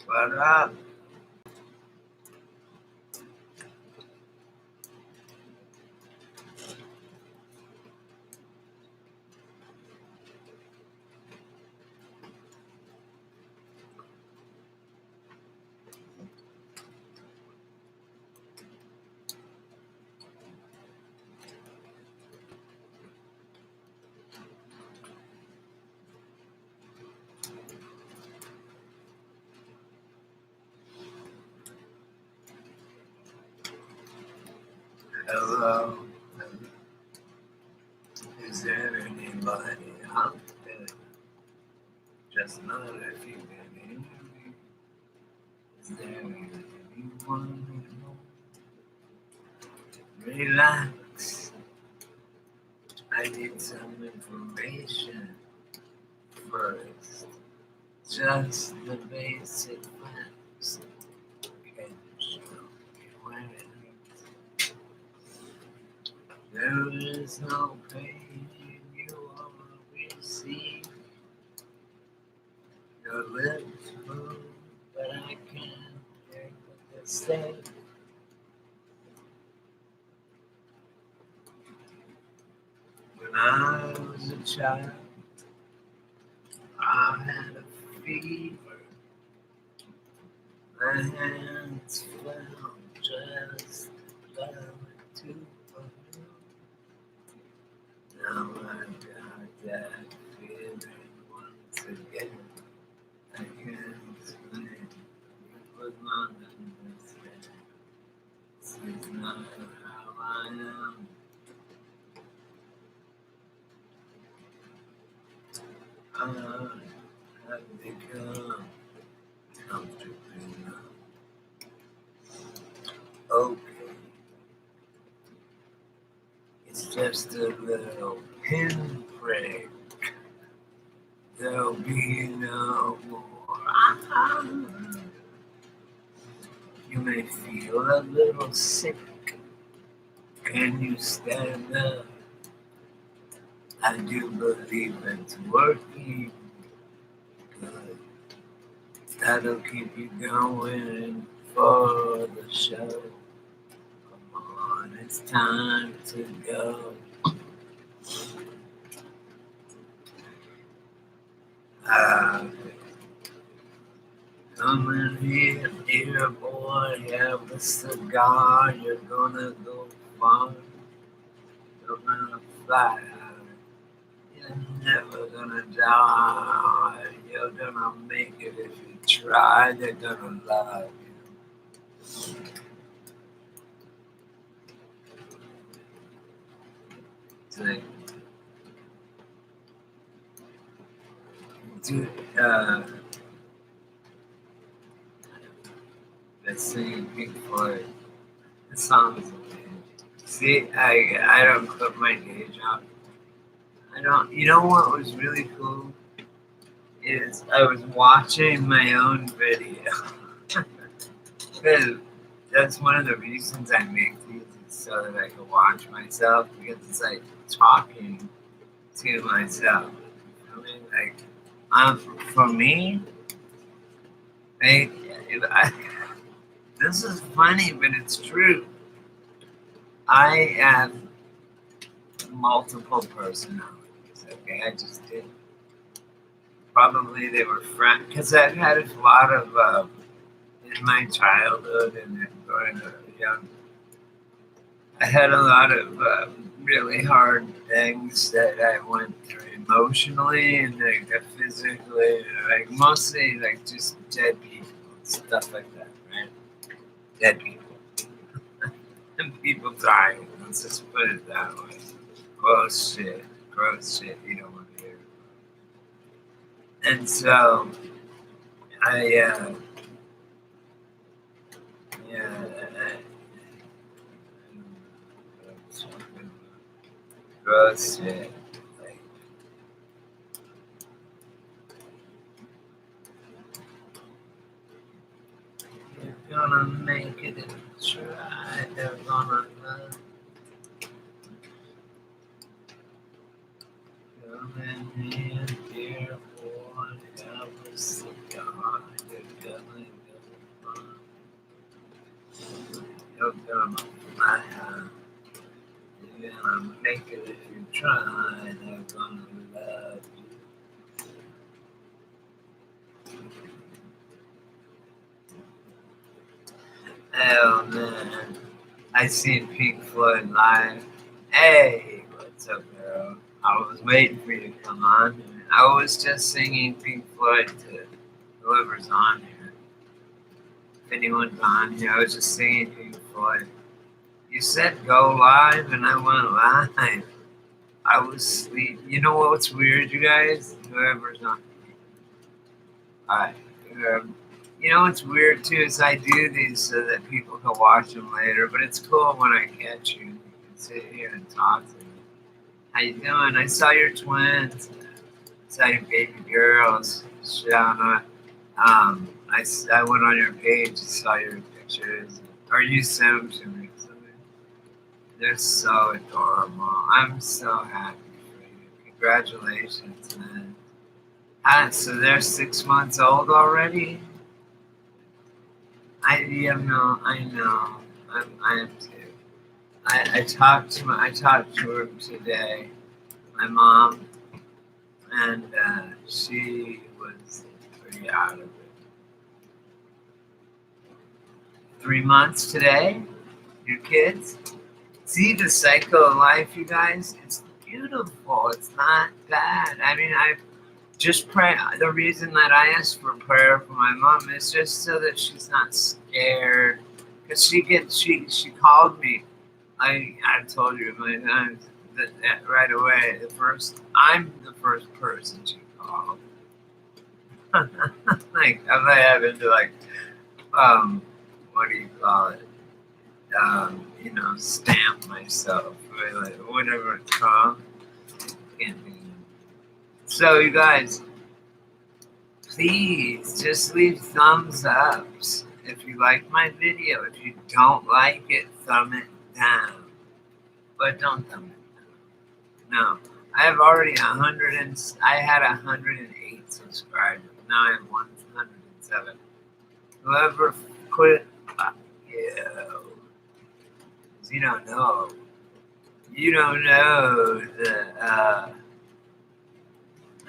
What up? Hello. Is there anybody out there? Just not if you've been in. Is there anyone who relax? I need some information first. Just the basic facts. Can you show me where it is? There is no pain you will receive. Your lips move, but I can't hear what they say. When I was a child, I had a fever. My hands fell just fell into a blue. Now I got that feeling once again. I can't explain. It was not understand. This is not how I am. I have become comfortable now. Okay, it's just a little pinprick. There'll be no more. You may feel a little sick. Can you stand up? I do believe it's working good. That'll keep you going for the show. Come on, it's time to go. Come in here, dear boy, have a cigar. You're gonna go far. You're gonna fly. You're never gonna die. You're gonna make it if you try. They're gonna love you. Say, dude, let's sing Pink Floyd. The song's amazing. See, I don't quit my day job. I don't. You know what was really cool is I was watching my own video. Because that's one of the reasons I make these is so that I can watch myself because it's like talking to myself. I mean, like, for me, this is funny, but it's true. I have multiple personalities. Okay, I just did. Probably they were friends because I've had a lot of in my childhood and growing up young. I had a lot of really hard things that I went through emotionally and like physically, like mostly like just dead people, stuff like that, right? Dead people and people dying. Let's just put it that way. Gross shit. You don't want to hear. And so I, yeah, gross shit. Like, you're gonna make it if you try. They're gonna love. Come in here, dear boy. Have a cigar. You're gonna You're gonna fly high. You're gonna make it if you try. They're gonna love you. Oh man, I seen Pink Floyd live. Hey, what's up, girl? I was waiting for you to come on. I was just singing Pink Floyd to whoever's on here. If anyone's on here, I was just singing Pink Floyd. You said go live, and I went live. I was asleep. You know what's weird, you guys? Whoever's on. Alright. You know what's weird too is I do these so that people can watch them later, but it's cool when I catch you. You can sit here and talk to me. How you doing? I saw your twins. I saw your baby girls. Shauna. I went on your page and saw your pictures. Or you sent them to me. They're so adorable. I'm so happy for you. Congratulations, man. So they're 6 months old already? I know. I am too. I talked to her today, my mom, and she was pretty out of it. 3 months today? Your kids? See the cycle of life, you guys? It's beautiful. It's not bad. I mean, I just pray. The reason that I asked for prayer for my mom is just so that she's not scared. Because she called me. I told you many times that right away. I'm the first person she called. Like I'm not having to what do you call it? Stamp myself, or like whatever it's called. Can't think of it. So you guys, please just leave thumbs ups if you like my video. If you don't like it, thumb it down. But don't thumb it down. No. I have already I had 108 subscribers. Now I have 107. Whoever quit, fuck you. You don't know. You don't know the,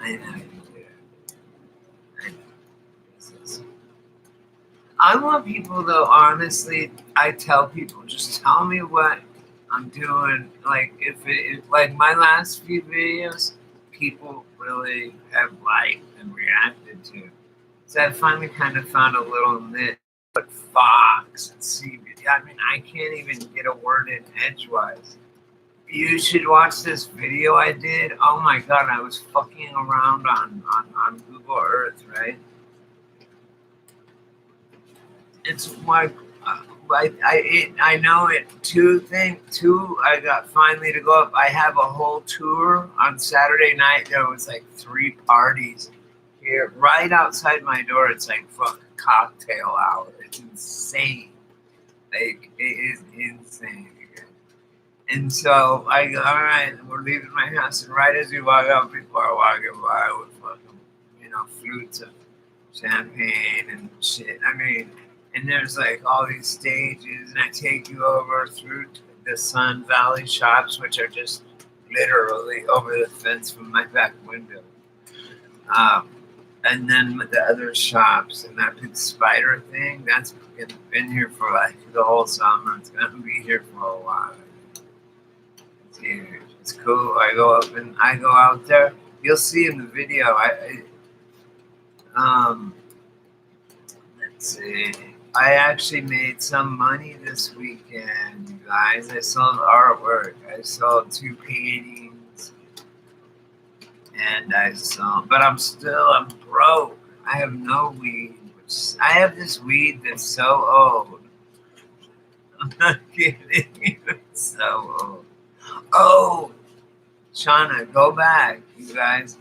I know you do. I know. I want people, though, honestly, I tell people, just tell me what I'm doing. Like, like my last few videos, people really have liked and reacted to. So I finally kind of found a little niche. But Fox and CBD, I mean, I can't even get a word in edgewise. You should watch this video I did. Oh my god, I was fucking around on Google Earth, right? It's like, I know it. Two, I got finally to go up. I have a whole tour on Saturday night. There was like 3 parties here, right outside my door. It's like fucking cocktail hour. It's insane. Like, it is insane. And so I go, all right, we're leaving my house. And right as we walk out, people are walking by with fucking, flutes of champagne and shit. I mean, and there's like all these stages, and I take you over through the Sun Valley shops, which are just literally over the fence from my back window. And then with the other shops and that big spider thing, that's been here for like the whole summer. It's gonna be here for a while. It's huge. It's cool. I go up and I go out there. You'll see in the video. Let's see. I actually made some money this weekend, you guys. I sold artwork. I sold 2 paintings. And but I'm broke. I have no weed. I have this weed that's so old. I'm not kidding. It's so old. Oh, Shauna, go back, you guys.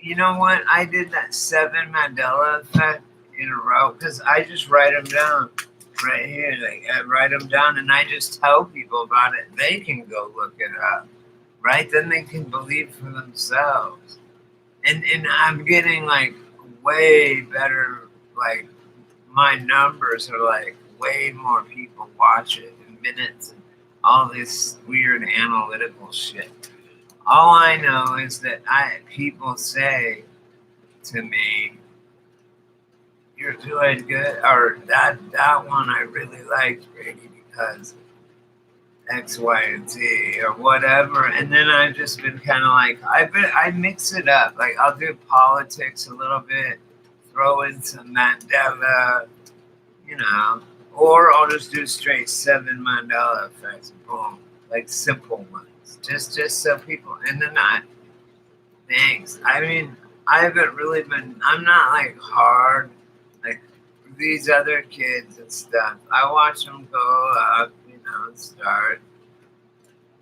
You know what? I did that 7 Mandela effect in a row because I just write them down right here. Like, I write them down and I just tell people about it. They can go look it up, right? Then they can believe for themselves. And I'm getting like way better. Like my numbers are like way more people watch it and minutes, and all this weird analytical shit. All I know is that people say to me, "You're doing good," or that one I really liked, Brady, because X, Y, and Z, or whatever. And then I've just been kind of like, I mix it up. Like I'll do politics a little bit, throw in some Mandela, you know, or I'll just do straight 7 Mandela effects, boom, like simple ones, just so people. And then thanks. I mean, I haven't really been. I'm not like hard like these other kids and stuff. I watch them go up, and start.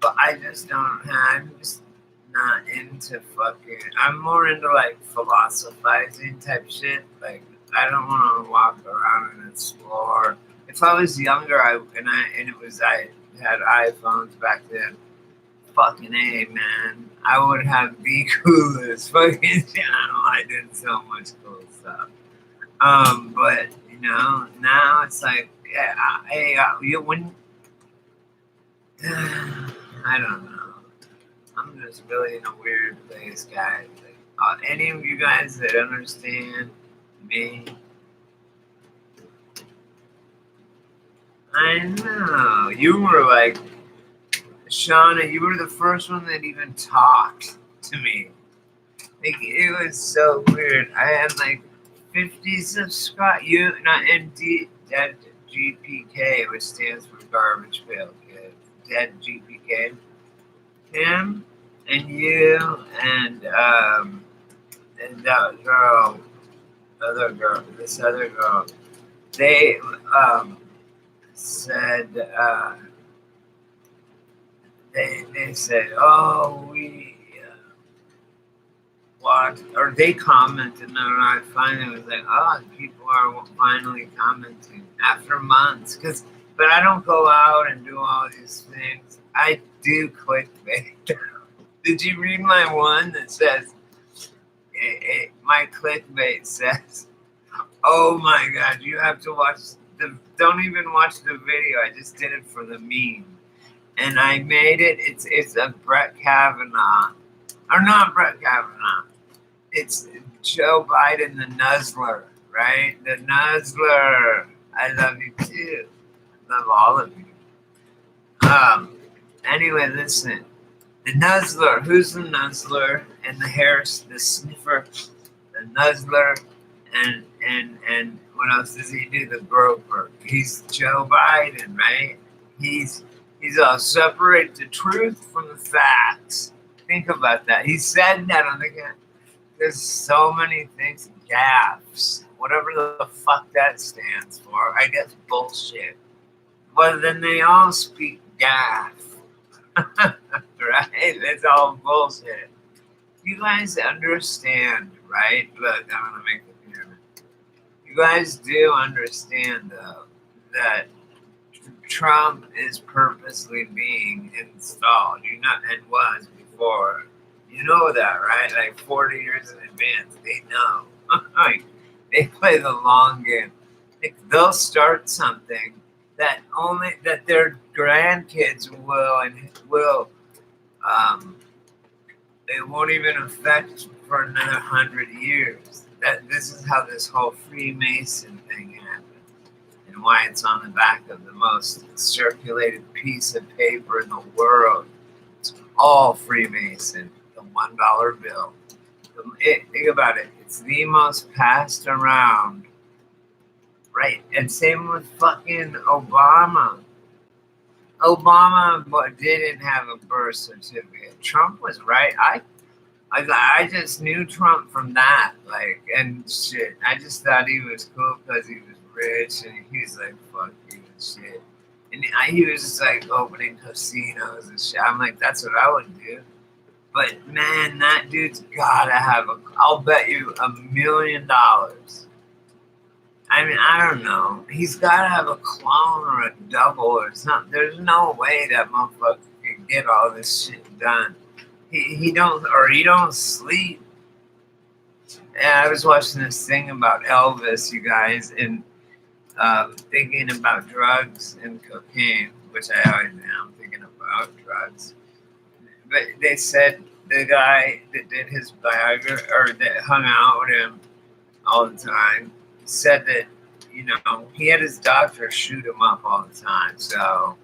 But I just don't. I'm just not into fucking. I'm more into like philosophizing type shit. Like I don't want to walk around and explore. If I was younger, I had iPhones back then. Fucking A, man. I would have the coolest fucking channel. I did so much cool stuff. But now it's like, yeah, when I don't know. I'm just really in a weird place, guys. Like, any of you guys that understand me, I know you were like. Shauna, you were the first one that even talked to me. Like, it was so weird. I had like 50 subscribers. Dead GPK, which stands for Garbage Pail Kid. Dead GPK. Him and you and that girl, this other girl. They said. They said, oh, we watched, or they commented, and I finally was like, oh, people are finally commenting after months. But I don't go out and do all these things. I do clickbait. Did you read my one that says, my clickbait says, oh my God, you have to watch don't even watch the video. I just did it for the meme. And I made it. It's a Brett Kavanaugh, or not Brett Kavanaugh. It's Joe Biden, the Nuzzler, right? The Nuzzler. I love you too. I love all of you. Anyway, listen. The Nuzzler. Who's the Nuzzler? And the sniffer, the Nuzzler, and what else does he do? The groper. He's Joe Biden, right? He's separate the truth from the facts. Think about that. He said that on the guy. There's so many things, gaffes, whatever the fuck that stands for. I guess bullshit. Well, then they all speak gaff, right? It's all bullshit. You guys understand, right? Look, I'm gonna make the pyramid. You guys do understand, though, that Trump is purposely being installed. And was before. You know that, right? Like 40 years in advance. They know. Like, they play the long game. Like, they'll start something that their grandkids will it won't even affect for another 100 years. This is how this whole Freemason thing happened. And why it's on the back of the most circulated piece of paper in the world. It's all Freemason, the $1 bill. Think about it. It's the most passed around, right? And same with fucking Obama. Obama didn't have a birth certificate. Trump was right. I just knew Trump from that, like, and shit. I just thought he was cool because he was rich and he's like, fuck you and shit. And he was just like opening casinos and shit. I'm like, that's what I would do. But man, that dude's gotta have I'll bet you $1 million. I mean, I don't know. He's gotta have a clone or a double or something. There's no way that motherfucker can get all this shit done. He don't sleep. And I was watching this thing about Elvis, you guys, and thinking about drugs and cocaine. which I always am thinking about drugs. But they said the guy that did his biography or that hung out with him all the time said that, you know, he had his doctor shoot him up all the time. So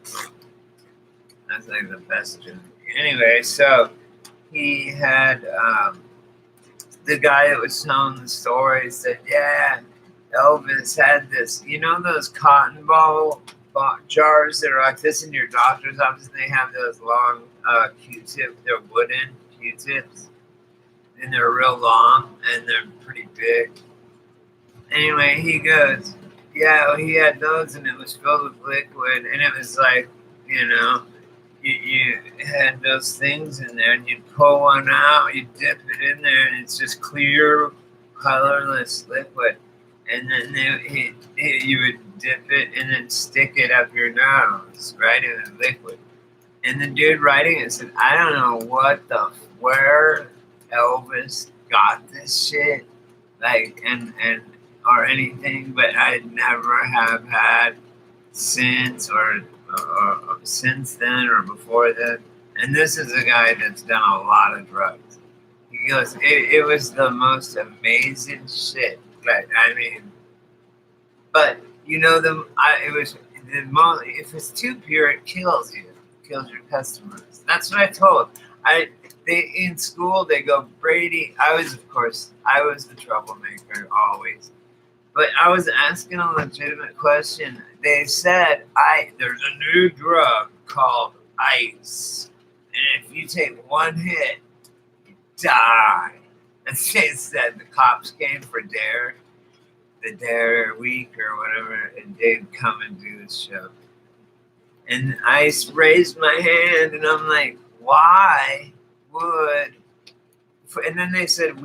that's like the best joke. Anyway, so he had the guy that was telling the story said, yeah, Elvis had this, you know, those cotton ball jars that are like this in your doctor's office, and they have those long Q-tips, they're wooden Q-tips, and they're real long, and they're pretty big. Anyway, he goes, yeah, well, he had those, and it was filled with liquid, and it was like, you know, you had those things in there, and you'd pull one out, you dip it in there, and it's just clear, colorless liquid. And then you would dip it and then stick it up your nose, right, in the liquid. And the dude writing it said, I don't know where Elvis got this shit, like, and or anything, but I never have had since or since then or before then. And this is a guy that's done a lot of drugs. He goes, it was the most amazing shit. Like, I mean, but you know, it was the most. If it's too pure, it kills you. It kills your customers. That's what I told. They in school they go, Brady. I was the troublemaker always. But I was asking a legitimate question. They said, there's a new drug called ice. And if you take one hit, you die. And they said the cops came for the Dare week or whatever, and they'd come and do the show. And I raised my hand, and I'm like, why would... And then they said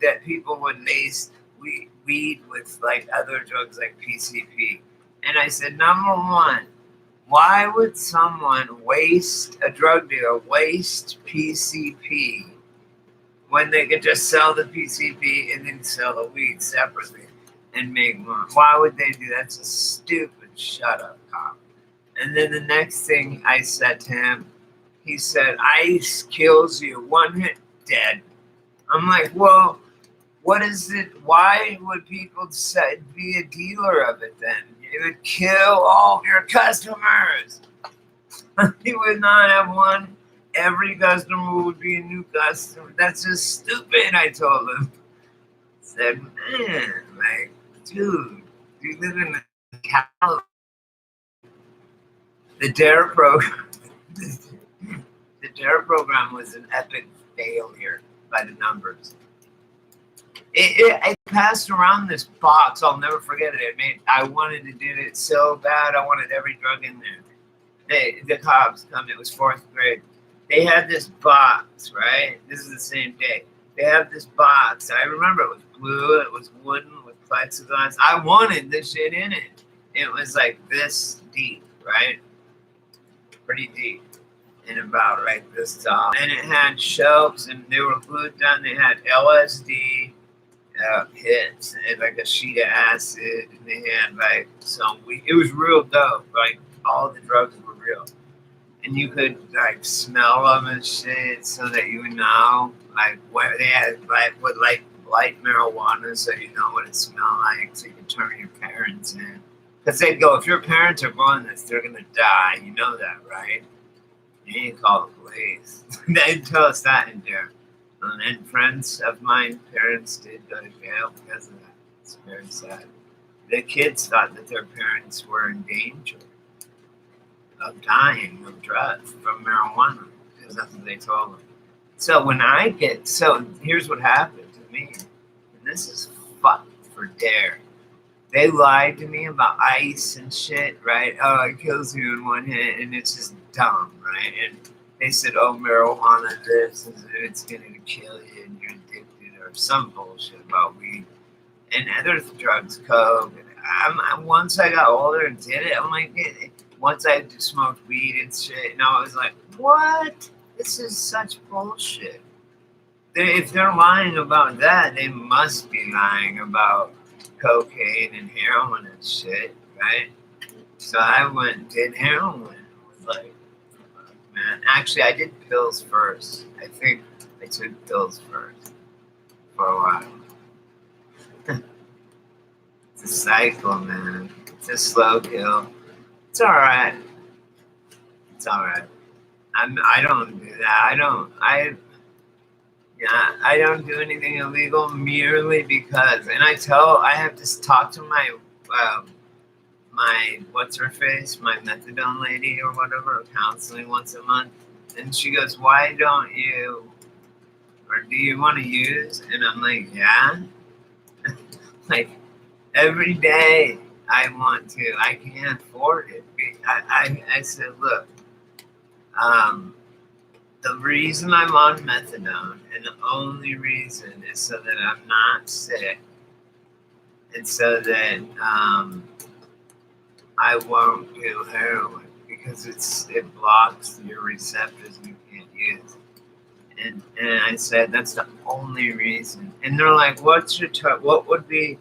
that people would lace weed with like other drugs like PCP. And I said, number one, why would someone a drug dealer waste PCP when they could just sell the PCP and then sell the weed separately and make more? Why would they do that? That's a stupid shut up, cop. And then the next thing I said to him, he said, ice kills you, one hit, dead. I'm like, well, what is it? Why would people be a dealer of it then? It would kill all your customers. You would not have one. Every customer would be a new customer. That's just stupid, I told him. I said, man, like, dude, you live in California. The DARE program. The DARE program was an epic failure by the numbers. I passed around this box. I'll never forget it. I wanted to do it so bad. I wanted every drug in there. The cops come. It was 4th grade. They had this box, right? This is the same day. They have this box. I remember it was blue. It was wooden with plexiglass. I wanted this shit in it. It was like this deep, right? Pretty deep. And about like this tall. And it had shelves, and they were glued down. They had LSD. Hits and like a sheet of acid, and they had like some weed. It was real dope. Like all the drugs were real, and you could like smell them and shit, so that you would know like where they had like light marijuana, so you know what it smelled like, so you could turn your parents in. Because they'd go, if your parents are growing this, they're gonna die. You know that, right? You need to call the police. They'd tell us that in there. And friends of mine, parents did go to jail because of that. It's very sad. The kids thought that their parents were in danger of dying of drugs from marijuana because that's what they told them. So here's what happened to me. And this is fucked for DARE. They lied to me about ice and shit, right? Oh, it kills you in one hit, and it's just dumb, right? And they said, oh, marijuana, it's going to kill you and you're addicted, or some bullshit about weed. And other drugs, coke. Once I got older and did it, I'm like, once I smoked weed and shit, and I was like, what? This is such bullshit. If they're lying about that, they must be lying about cocaine and heroin and shit, right? So I went and did heroin. like, man. Actually, I did pills first. I think I took pills first for a while. It's a cycle, man. It's a slow kill. It's all right. It's all right. I don't do that. I don't do anything illegal merely because, and I have to talk to um, my what's her face, my methadone lady or whatever, counseling once a month, and she goes, "Why don't you, or do you want to use?" And I'm like, "Yeah." Like every day I want to. I can't afford it. I said, "Look, um, the reason I'm on methadone, and the only reason, is so that I'm not sick, and so that I won't do heroin because it blocks your receptors and you can't use." And I said that's the only reason. And they're like, "What's your what would be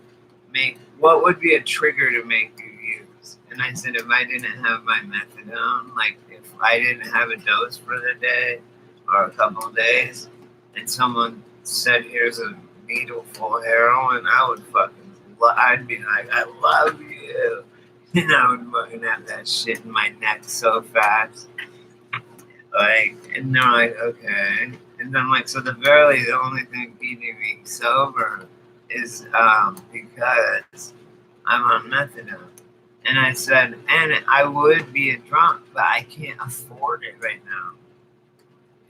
a trigger to make you use?" And I said, if I didn't have my methadone, like if I didn't have a dose for the day or a couple of days, and someone said, "Here's a needle full of heroin," I'd be like, "I love you." And I would fucking have that shit in my neck so fast. Like, and they're like, "Okay." And then, like, so the only thing keeping me sober is because I'm on methadone. And I said, and I would be a drunk, but I can't afford it right now.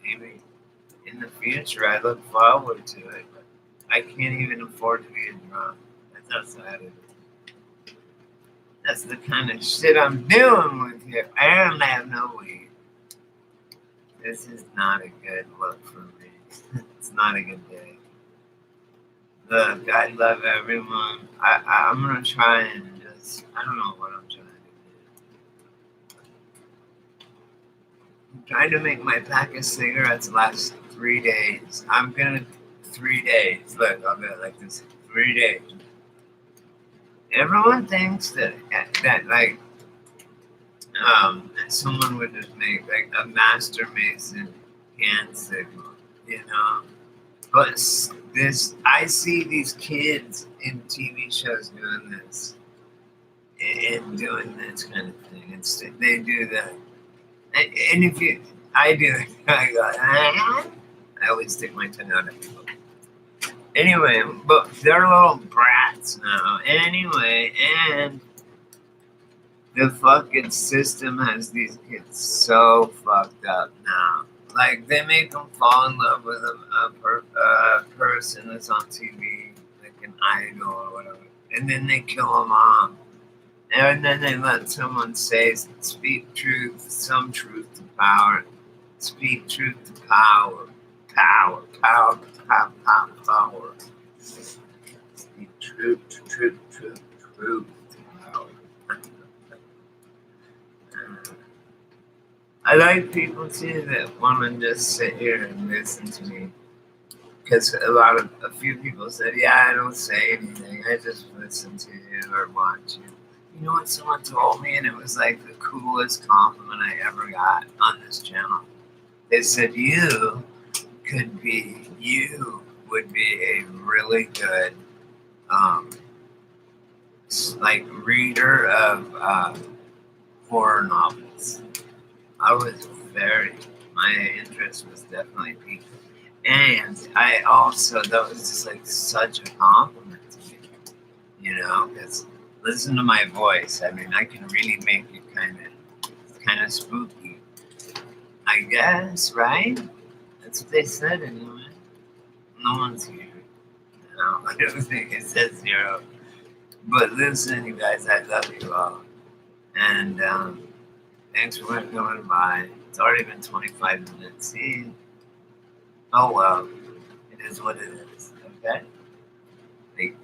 Maybe in the future I look forward to it, but I can't even afford to be a drunk. That's outside of it. That's the kind of shit I'm dealing with here. And I have no weed. This is not a good look for me. It's not a good day. Look, I love everyone. I'm gonna try and I don't know what I'm trying to do. I'm trying to make my pack of cigarettes last 3 days. 3 days. Look, I'll go like this. 3 days. Everyone thinks that like someone would just make like a master mason hand signal, you know. But I see these kids in TV shows doing this and doing this kind of thing. They do that, and I do it. I go, I always stick my tongue out at people. Anyway, but they're little brats now. Anyway, and the fucking system has these kids so fucked up now. Like, they make them fall in love with a person that's on TV, like an idol or whatever. And then they kill them off. And then they let someone say, "Speak truth, some truth to power. Speak truth to power. Power, power, power, power, power. Speak truth, truth, truth, truth to power." I like people too that want to just sit here and listen to me. Because a few people said, "Yeah, I don't say anything. I just listen to you or watch you." You know what someone told me, and it was like the coolest compliment I ever got on this channel. They said, you would be a really good, like, reader of horror novels. My interest was definitely piqued. And that was just like such a compliment to me, you know, because listen to my voice. I mean, I can really make it kind of spooky, I guess, right? That's what they said anyway. No one's here. No, I don't think it says 0. But listen, you guys, I love you all. And thanks for coming by. It's already been 25 minutes. See? Oh well. It is what it is. Okay? Like,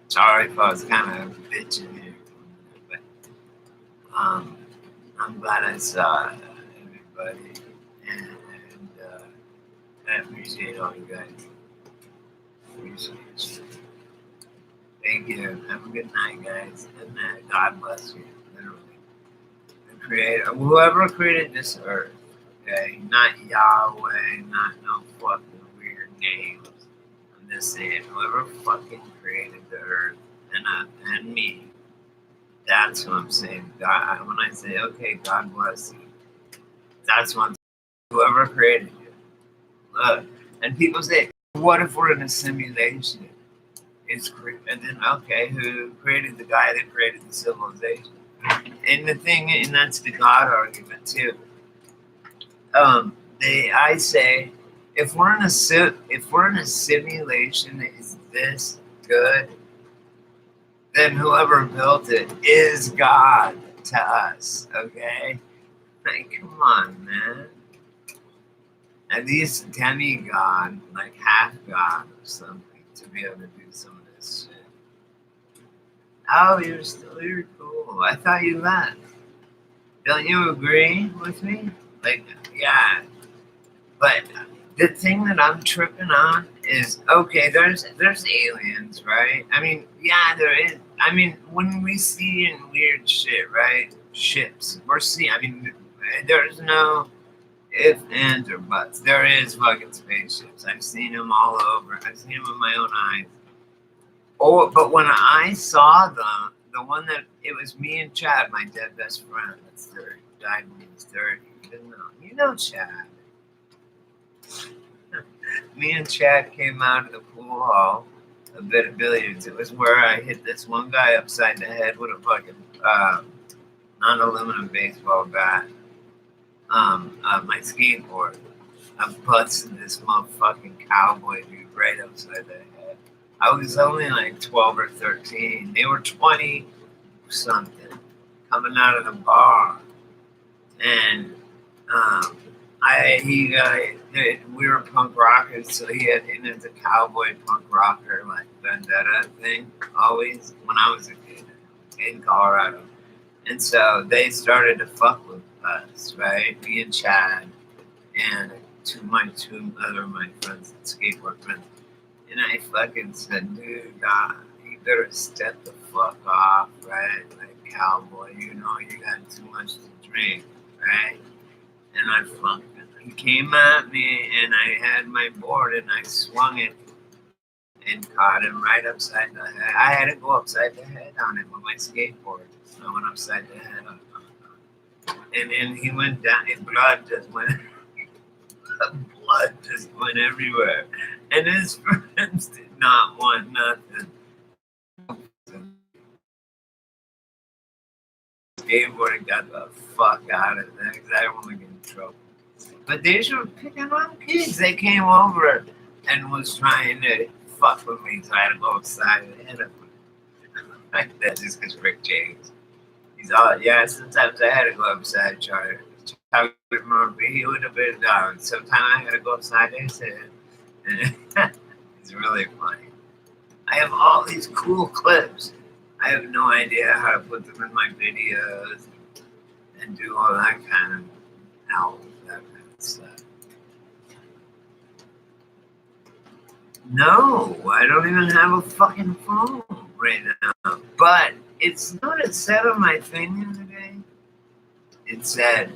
sorry if I was kind of bitching here. But I'm glad I saw everybody. And I appreciate all you guys. Appreciate you. Thank you. Have a good night, guys. And God bless you. Literally. creator, whoever created this earth, okay, not Yahweh, not no fucking weird names. I'm just saying, whoever fucking created the earth and me, that's what I'm saying. God, when I say, okay, God bless you, that's what I'm saying. Whoever created you. Look, and people say, what if we're in a simulation? And then, okay, who created the guy that created the civilization? And the thing, and that's the God argument too. I say, if we're in a simulation that is this good, then whoever built it is God to us. Okay, like come on, man. At least demigod, like half God or something, to be able to do some of this shit. Oh, you're cool. I thought you left. Don't you agree with me? Like, yeah. But the thing that I'm tripping on is, okay, there's aliens, right? I mean, yeah, there is. I mean, when we see in weird shit, right? Ships, we're seeing. I mean, there's no if, ands, or buts. There is fucking spaceships. I've seen them all over. I've seen them with my own eyes. Oh, but when I saw them, the one that it was me and Chad, my dead best friend, that's 30, died when he was 30. You know Chad. Me and Chad came out of the pool hall, a bit of billiards. It was where I hit this one guy upside the head with a fucking non-aluminum baseball bat. My skateboard. I'm busting this motherfucking cowboy dude right upside the head. I was only like 12 or 13. They were 20 something coming out of the bar. And we were punk rockers, so he had him as a cowboy punk rocker, like vendetta thing, always when I was a kid in Colorado. And so they started to fuck with us, right? Me and Chad and two other of my friends, skateboard friends. And I fucking said, dude, you better step the fuck off, right? Like cowboy, you know you got too much to drink, right? And I fucking, he came at me and I had my board and I swung it and caught him right upside the head. I had to go upside the head on it with my skateboard. So I went upside the head on it. And he went down, and blood just went everywhere. And his friends did not want nothing. Skateboarding got the fuck out of there because I don't want to get in trouble. But they were picking on kids. They came over and was trying to fuck with me, so I had to go upside the head of him. Like that just because Rick James. He's all, yeah, sometimes I had to go upside Charlie. He would have been down. Sometimes I had to go upside his head. It's really funny. I have all these cool clips. I have no idea how to put them in my videos and do all that kind of that kind of stuff. No, I don't even have a fucking phone right now. But it's not. It said on my thing the other day. It said,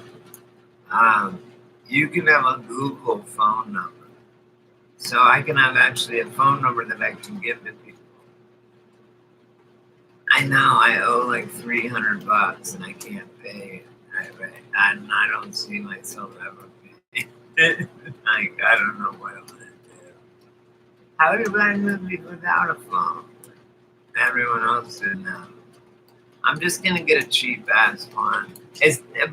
you can have a Google phone number. So I can have actually a phone number that I can give to people. I know I owe like $300 and I can't pay it. I don't see myself ever paying. Like, I don't know what I'm going to do. How did I live without a phone? Everyone else did now. I'm just going to get a cheap ass one.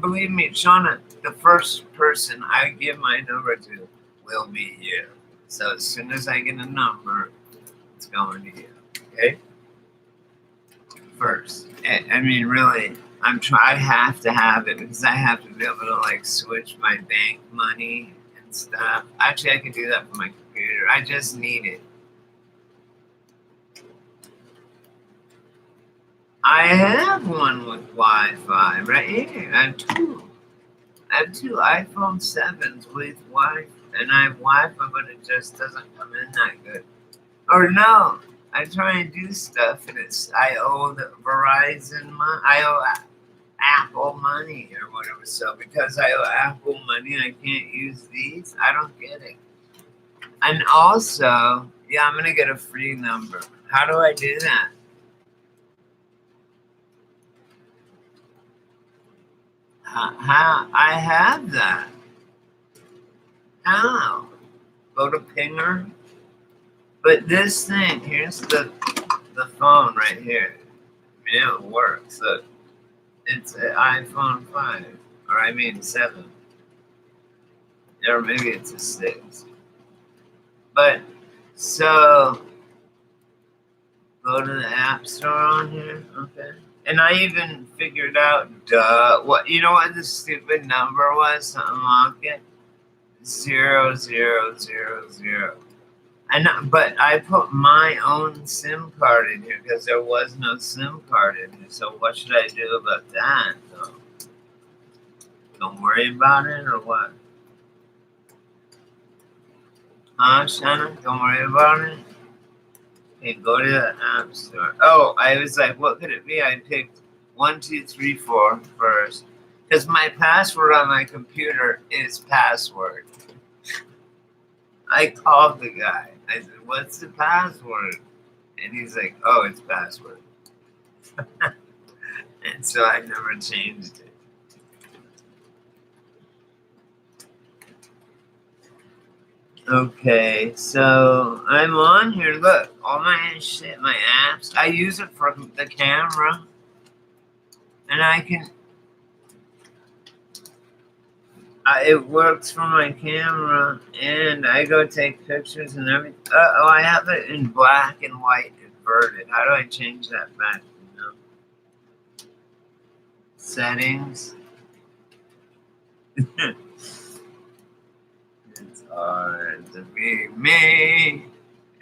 Believe me, Shauna, the first person I give my number to will be you. So as soon as I get a number, it's going to you. Okay? First. I mean, really, I have to have it because I have to be able to like switch my bank money and stuff. Actually, I can do that from my computer. I just need it. I have one with Wi-Fi right here. I have two. I have two iPhone 7s with Wi-Fi, and I have Wi-Fi, but it just doesn't come in that good. Or no, I try and do stuff, and I owe the Verizon, I owe Apple Money or whatever. So because I owe Apple Money, I can't use these. I don't get it. And also, yeah, I'm gonna get a free number. How do I do that? How I have that? How? Go to Pinger. But this thing, here's the phone right here. I mean, it works. Look, it's an iPhone 5, or I mean 7, or maybe it's a 6. But so go to the App Store on here, okay? And I even figured out, what you know what the stupid number was to unlock it? 0000. But I put my own SIM card in here because there was no SIM card in here. So what should I do about that? Though? Don't worry about it or what? Huh, Shannon? Don't worry about it. Okay, go to the App Store. Oh, I was like, what could it be? I picked 1234 first because my password on my computer is password. I called the guy. I said, what's the password? And he's like, oh, it's password. And so I never changed it. Okay, so I'm on here. Look, all my shit, my apps. I use it for the camera. And I can... it works for my camera, and I go take pictures and everything. Oh, I have it in black and white inverted. How do I change that back? You know? Settings. It's hard to be me.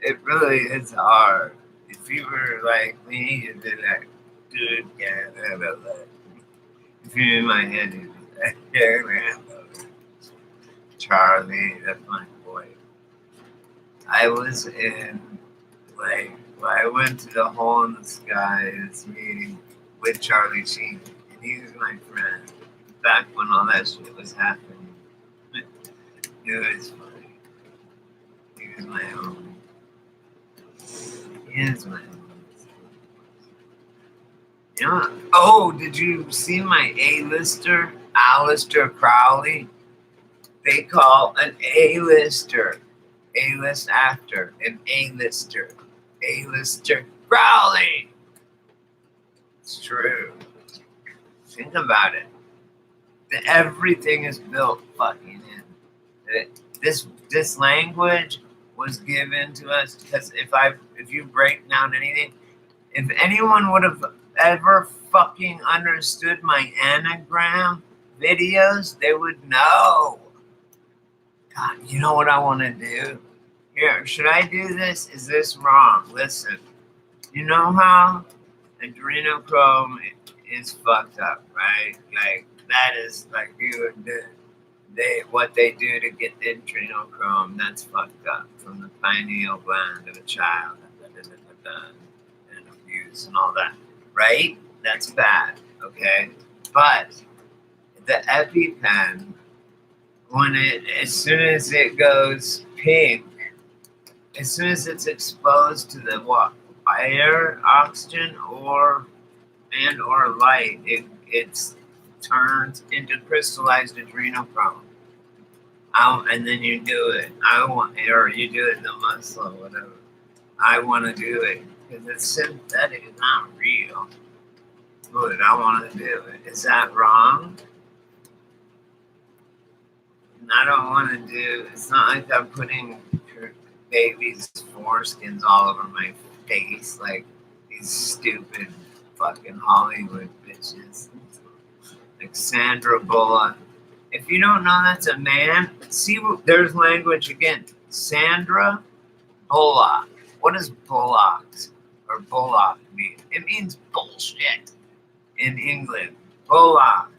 It really is hard. If you were like me, you'd be like, dude, yeah, blah, blah, blah. If you're in my head, you'd be like, yeah, man. Charlie, that's my boy. I was in, I went to the Hole in the Sky this meeting with Charlie Sheen, and he was my friend. Back when all that shit was happening. It was funny. He was my own. He is my own. You know, oh, did you see my A-lister, Aleister Crowley? They call an A-lister, A-list actor, an A-lister, A-lister Crowley. It's true. Think about it. Everything is built fucking in. This language was given to us because if you break down anything, if anyone would have ever fucking understood my anagram videos, they would know. God, you know what I want to do? Here, should I do this? Is this wrong? Listen, you know how adrenochrome is fucked up, right? Like, that is like you and what they do to get the adrenochrome, that's fucked up from the pineal gland of a child and abuse and all that, right? That's bad, okay? But the EpiPen, as soon as it goes pink, as soon as it's exposed to the air, oxygen, or light, it turns into crystallized adrenochrome. And then you do it. Or you do it in the muscle, or whatever. I want to do it because it's synthetic. It's not real. But I want to do it. Is that wrong? I don't want to do. It's not like I'm putting babies' foreskins all over my face like these stupid fucking Hollywood bitches. Like Sandra Bullock. If you don't know that's a man, see, there's language again. Sandra Bullock. What does Bullock or Bullock mean? It means bullshit in England. Bullock.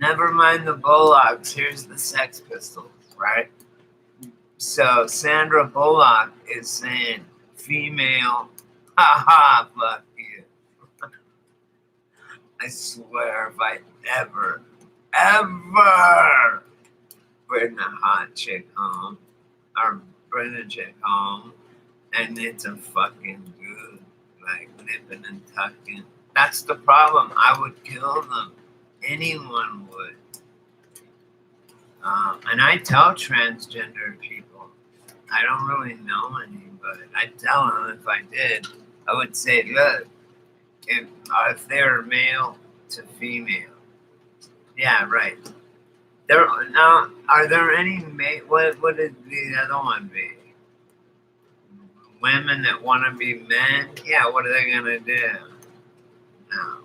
Never mind the Bullocks. Here's the Sex Pistols, right? So Sandra Bullock is saying female, haha, fuck you. I swear if I ever bring a hot chick home, or bring a chick home, and it's a fucking dude, like nipping and tucking. That's the problem. I would kill them. Anyone would. And I tell transgender people, I don't really know any, but I tell them if I did, I would say, look, if they're male to female, yeah, right. There now, are there any what would the other one be? Women that want to be men? Yeah, what are they gonna do? No.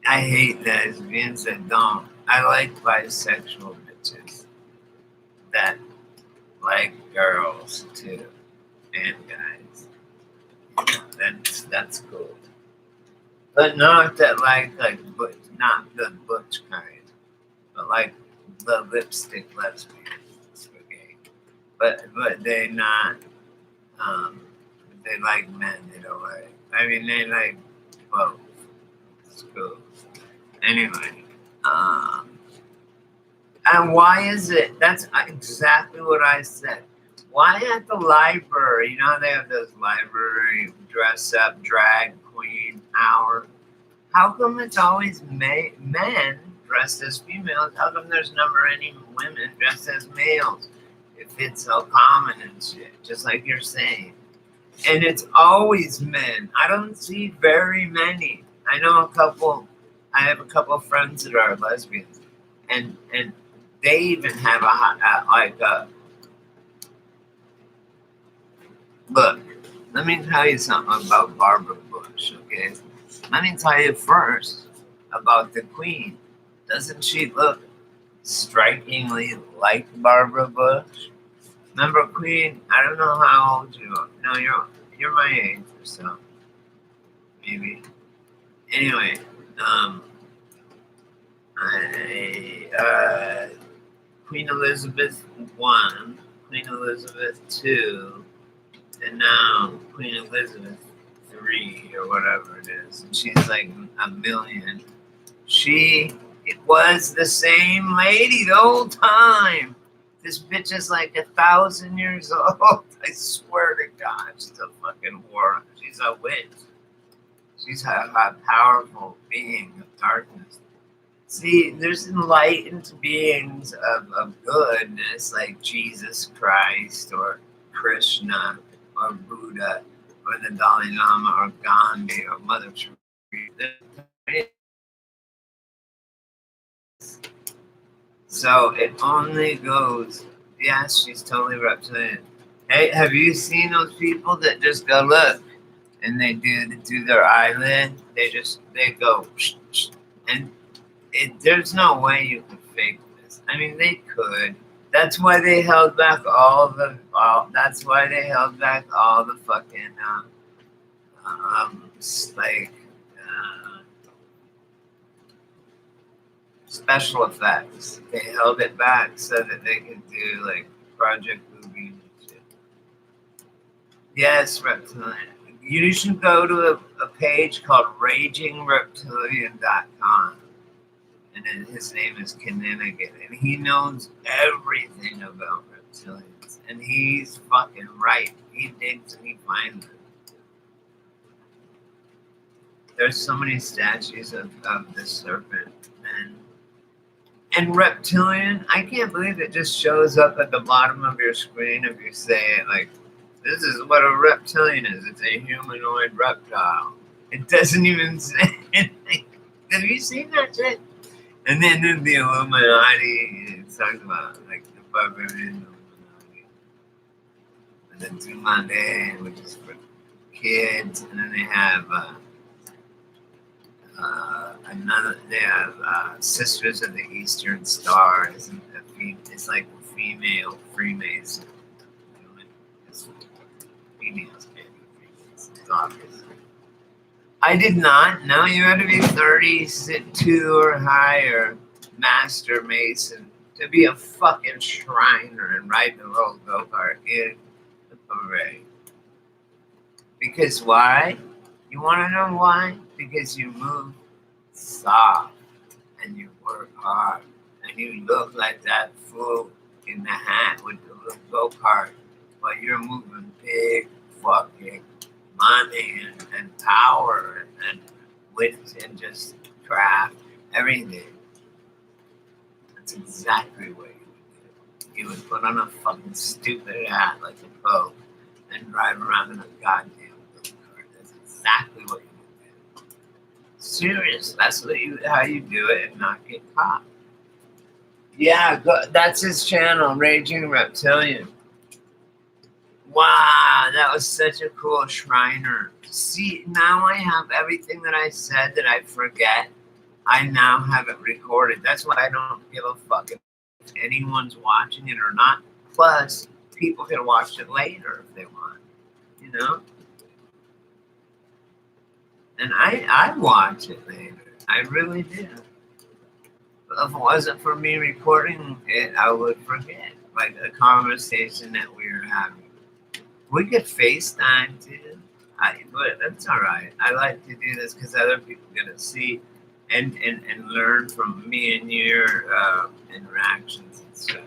I hate lesbians that don't. I like bisexual bitches that like girls too and guys. That's cool. But not that but not the butch kind, but like the lipstick lesbians. Okay. But they not. They like men. They don't like. I mean, they like both. It's cool. Anyway, and why is it? That's exactly what I said. Why at the library? You know they have those library dress up drag queen hour. How come it's always men dressed as females? How come there's never any women dressed as males? If it's so common and shit, just like you're saying. And it's always men. I don't see very many. I know a couple. I have a couple of friends that are lesbians, and they even have a look. Let me tell you something about Barbara Bush. Okay, let me tell you first about the Queen. Doesn't she look strikingly like Barbara Bush? Remember Queen? I don't know how old you are. No, you're my age or so, maybe. Anyway, Queen Elizabeth I, Queen Elizabeth II, and now Queen Elizabeth III or whatever it is, and she's like a million. It was the same lady the whole time. This bitch is like 1,000 years old. I swear to God, she's a fucking whore. She's a witch. She's a powerful being of darkness. See, there's enlightened beings of goodness like Jesus Christ or Krishna or Buddha or the Dalai Lama or Gandhi or Mother Teresa. So it only goes, yes, she's totally reptilian. Hey, have you seen those people that just go, look, and they do their eyelid? They go, and there's no way you can fake this. I mean, they could. That's why they held back that's why they held back all the fucking, like, special effects. They held it back so that they could do like Project Boogie and shit. Yes, reptilian. You should go to a page called RagingReptilian.com, and then his name is Kaninigan, and he knows everything about reptilians, and he's fucking right. He digs and he finds it. There's so many statues of the serpent, and reptilian, I can't believe it just shows up at the bottom of your screen if you say it like, this is what a reptilian is. It's a humanoid reptile. It doesn't even say anything. Have you seen that shit? And then in the Illuminati, it talks about like the barbarian Illuminati. And then Tumande, which is for kids. And then they have they have Sisters of the Eastern Star. It's like a female Freemason. Females can't be Freemasons, obviously. I did not. No, you had to be 32 or higher Master Mason to be a fucking Shriner and ride the little go-kart in the parade. Because why? You want to know why? Because you move soft and you work hard and you look like that fool in the hat with the little go-kart while you're moving big fucking money and power and wit and just craft everything. That's exactly what you would do. You would put on a fucking stupid hat like a Pope and drive around in a goddamn go-kart. That's exactly what you would do. Serious. That's how you do it and not get caught. Yeah, that's his channel, Raging Reptilian. Wow, that was such a cool Shriner. See, now I have everything that I said that I forget. I now have it recorded. That's why I don't give a fuck if anyone's watching it or not. Plus, people can watch it later if they want, you know? And I watch it later. I really do. But if it wasn't for me recording it, I would forget. Like a conversation that we were having. We could FaceTime too. But that's all right. I like to do this because other people get to see and learn from me and your interactions and stuff.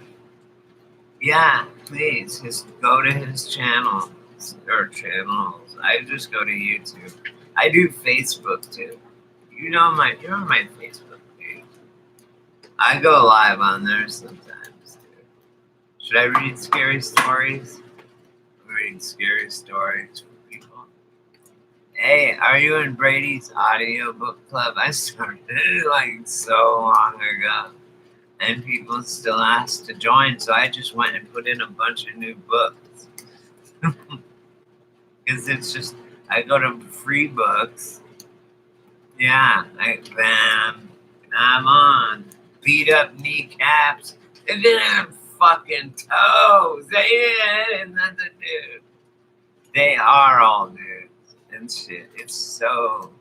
Yeah, please just go to his channel or channels. I just go to YouTube. I do Facebook too. You're on my Facebook page. I go live on there sometimes too. Should I read scary stories? Reading scary stories for people. Hey, are you in Brady's audiobook club? I started it like so long ago. And people still ask to join, so I just went and put in a bunch of new books. Because it's just, I go to free books. Yeah, like bam, I'm on. Beat up kneecaps. Look at them fucking toes. Isn't that the dude? They are all dudes and shit. It's so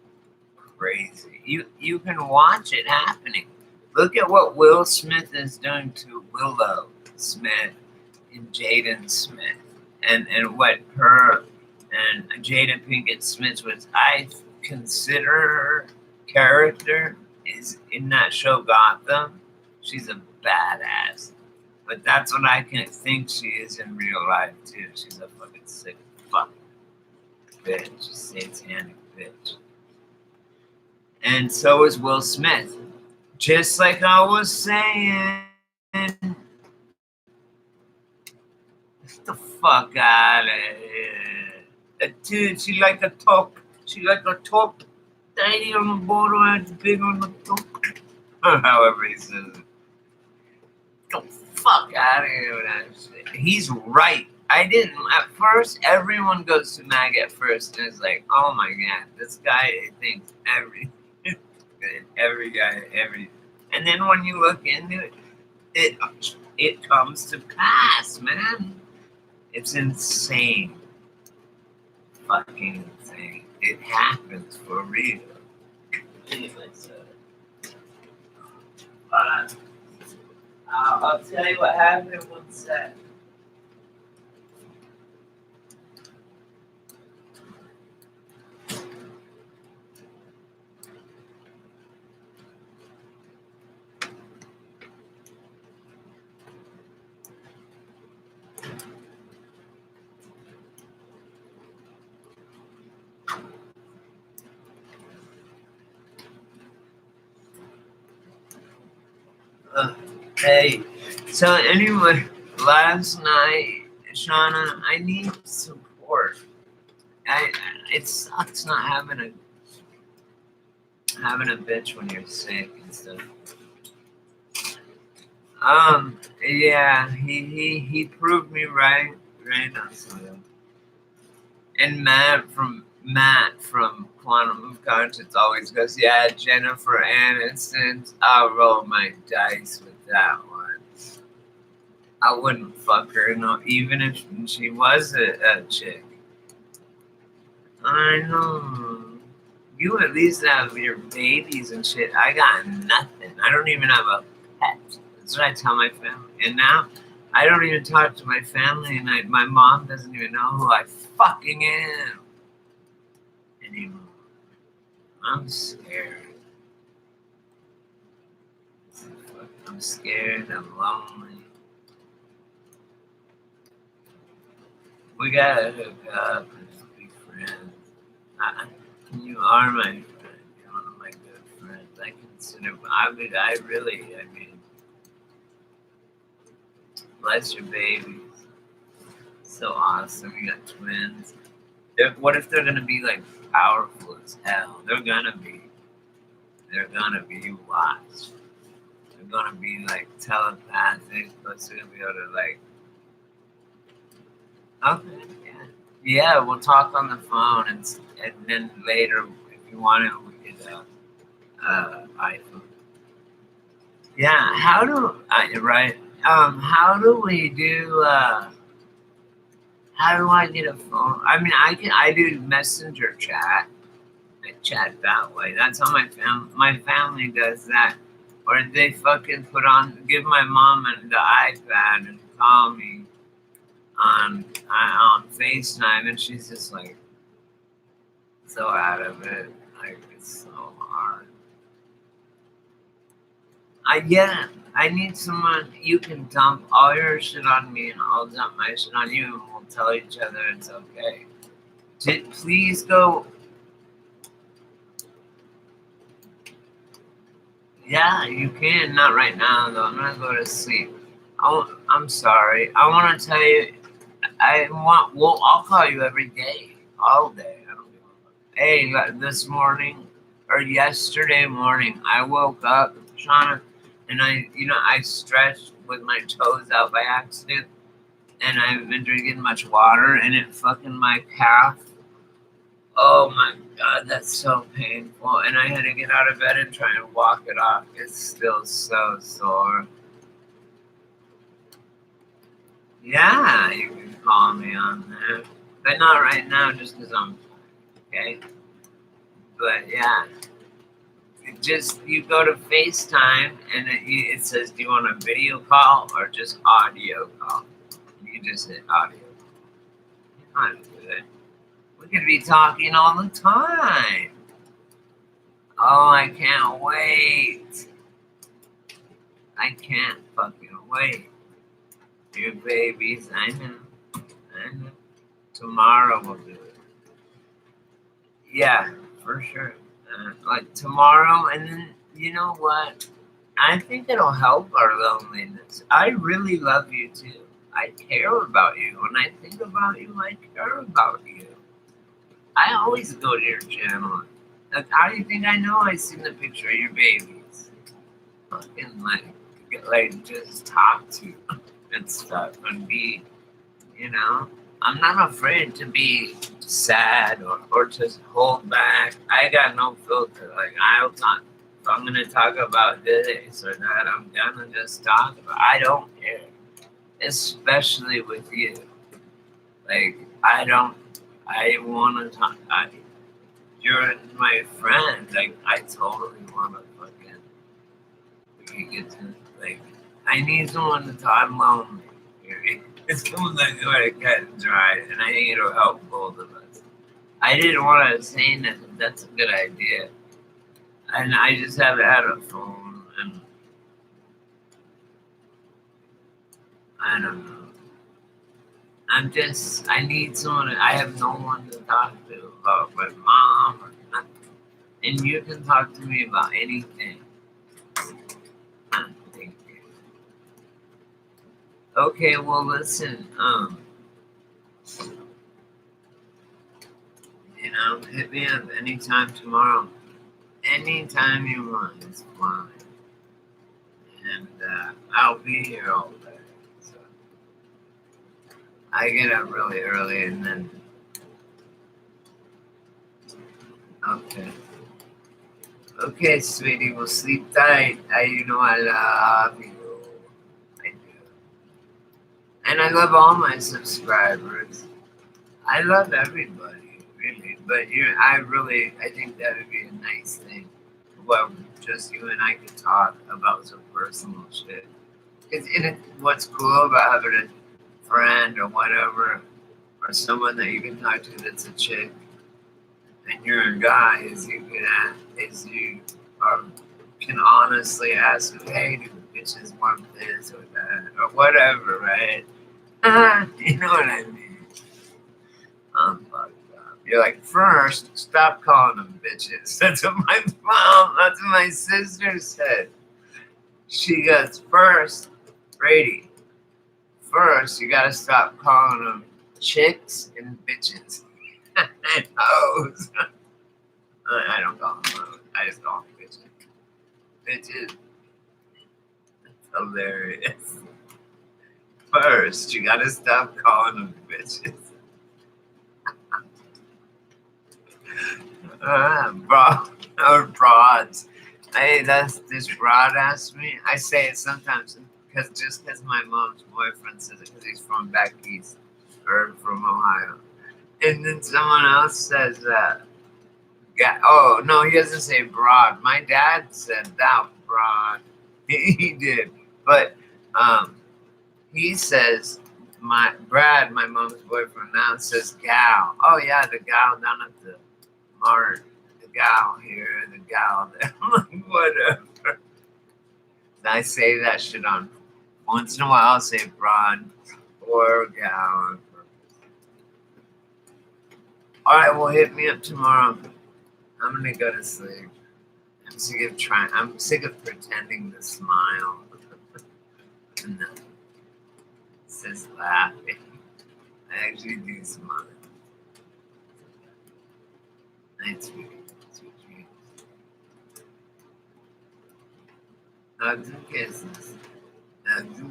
crazy. You can watch it happening. Look at what Will Smith is doing to Willow Smith and Jaden Smith, and what her and Jada Pinkett Smith, which I consider her character, is in that show Gotham. She's a badass. But that's what I can think she is in real life too. She's a fucking sick fuck bitch, satanic bitch. And so is Will Smith. Just like I was saying, get the fuck out of here. That dude, she like a top. She like a top. Tiny on the bottom and big on the top. Or however he says it. Get the fuck out of here with that shit. He's right. I didn't. At first, everyone goes to MAG at first and it's like, oh my god, this guy thinks everything. Every guy, and then when you look into it, it comes to pass, man. It's insane, fucking insane. It happens for real. Anyways, I'll tell you what happened in one sec. Hey, so anyway, last night, Shauna, I need support. It sucks not having a bitch when you're sick and stuff. Yeah, he proved me right on something. And Matt from Quantum of Conscience always goes, yeah, Jennifer Aniston. I'll roll my dice with that one. I wouldn't fuck her, no, even if she was a chick. I know. You at least have your babies and shit. I got nothing. I don't even have a pet. That's what I tell my family. And now I don't even talk to my family, and my mom doesn't even know who I fucking am anymore. I'm scared. I'm scared. I'm lonely. We gotta hook up and be friends. I, you are my friend. You're one of my good friends. I consider. I really. I mean, bless your babies. So awesome. You got twins. What if they're gonna be like powerful as hell? They're gonna be. They're gonna be. You watch. They're gonna be like telepathic, plus they're gonna be able to like. Okay, yeah, yeah. We'll talk on the phone, and then later, if you want to, we could iPhone. Yeah. How do I right? How do we do? How do I get a phone? I mean, I can. I do messenger chat. I chat that way. That's how my family does that. Or they fucking give my mom the iPad and call me on FaceTime, and she's just like so out of it. Like it's so hard. I get it. I need someone you can dump all your shit on me, and I'll dump my shit on you, and we'll tell each other it's okay. Please go. Yeah, you can. Not right now, though. I'm gonna go to sleep. I'm sorry. I want to tell you. I want. Well, I'll call you every day, all day. I don't give a fuck. Hey, this morning or yesterday morning, I woke up, Shauna, and I stretched with my toes out by accident, and I've been drinking much water, and it fucking my calf. Oh my god, that's so painful. And I had to get out of bed and try and walk it off. It's still so sore. Yeah, you can call me on that. But not right now, just because I'm okay. But yeah, you go to FaceTime and it says, do you want a video call or just audio call? You just hit audio. I'm good. We could be talking all the time. Oh, I can't wait. I can't fucking wait. Your babies, I know. I know. Tomorrow we'll do it. Yeah, for sure. Like tomorrow, and then you know what? I think it'll help our loneliness. I really love you too. I care about you. When I think about you, I care about you. I always go to your channel. Like, how do you think I know I seen the picture of your babies? Fucking like just talk to and stuff and be, you know. I'm not afraid to be sad or to hold back. I got no filter. Like I'll talk. If I'm gonna talk about this or that, I'm gonna just talk about. I don't care, especially with you. Like I don't. I want to talk. You're my friend. Like I totally want to fucking. We can get to like. I need someone to talk. I'm lonely. It's someone that's going to cut dry, and I think it'll help both of us. I didn't want to say nothing. That's a good idea. And I just haven't had a phone, and I don't know. I need someone. I have no one to talk to about my mom or nothing. And you can talk to me about anything. Thank you. Okay, well, listen. Hit me up anytime tomorrow. Anytime you want, it's fine. And I'll be here all day. So I get up really early and then. Okay. Okay, sweetie, well, sleep tight. I love you. I do. And I love all my subscribers. I love everybody, really. But I think that would be a nice thing. Well, just you and I could talk about some personal shit. What's cool about having a friend or whatever, or someone that you can talk to that's a chick, and you're a guy, is you can honestly ask, hey, do bitches want this or that or whatever, right? You know what I mean? I'm fucked up. You're like, first, stop calling them bitches. That's what my mom, that's what my sister said. She goes, first, Brady, first, you gotta stop calling them chicks and bitches and hoes. I don't call them hoes. I just call them bitches. Bitches. That's hilarious. First, you gotta stop calling them bitches. Bro, or broads. Hey, that's this broad asked me. I say it sometimes because my mom's boyfriend says it because he's from back east or from Ohio. And then someone else says that. Oh no, he doesn't say broad. My dad said that broad. He did, but he says my mom's boyfriend now says gal. Oh yeah, the gal down at the mart, the gal here, the gal there. I'm like, whatever. I say that shit on once in a while. I'll say broad or gal. All right, well, hit me up tomorrow. I'm gonna go to sleep. I'm sick of trying. I'm sick of pretending to smile. And then it's just laughing. I actually do smile. Night, sweetie. Sweet dreams. Hugs and kisses. Hugs and